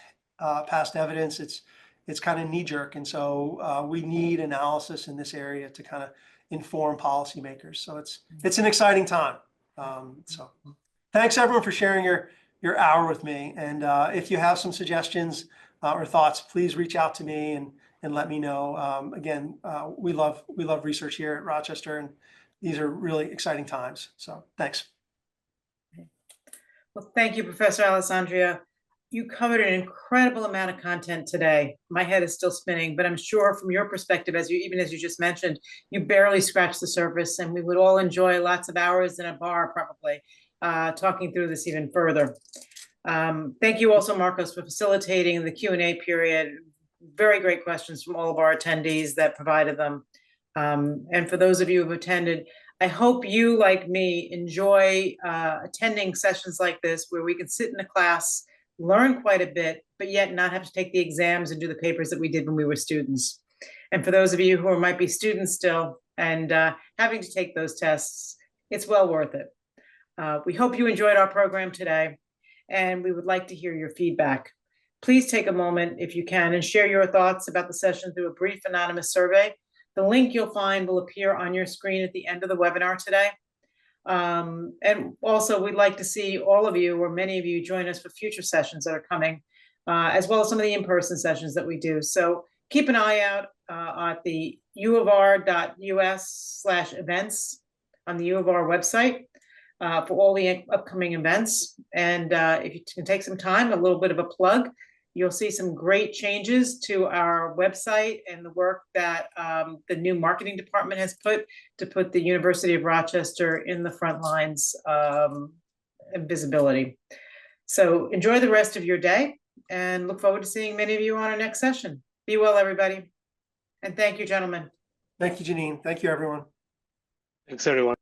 evidence. It's kind of knee-jerk, and so we need analysis in this area to kind of inform policymakers. So it's an exciting time. So thanks everyone for sharing your hour with me. And if you have some suggestions or thoughts, please reach out to me and let me know. Again, we love research here at Rochester, and these are really exciting times. So thanks. Well, thank you, Professor Alessandria. You covered an incredible amount of content today. My head is still spinning, but I'm sure from your perspective, as you just mentioned, you barely scratched the surface, and we would all enjoy lots of hours in a bar probably talking through this even further. Thank you also, Marcos, for facilitating the Q&A period. Very great questions from all of our attendees that provided them. And for those of you who've attended, I hope you, like me, enjoy attending sessions like this where we can sit in a class, learn quite a bit, but yet not have to take the exams and do the papers that we did when we were students. And for those of you who might be students still and having to take those tests, it's well worth it. We hope you enjoyed our program today, and we would like to hear your feedback. Please take a moment, if you can, and share your thoughts about the session through a brief anonymous survey. The link you'll find will appear on your screen at the end of the webinar today. And also, we'd like to see all of you, or many of you, join us for future sessions that are coming, as well as some of the in-person sessions that we do. So keep an eye out at the uofr.us/events on the U of R website. for all the upcoming events. And if you can take some time, a little bit of a plug, you'll see some great changes to our website and the work that the new marketing department has put the University of Rochester in the front lines and visibility. So enjoy the rest of your day and look forward to seeing many of you on our next session. Be well, everybody. And thank you, gentlemen. Thank you, Janine. Thank you, everyone. Thanks, everyone.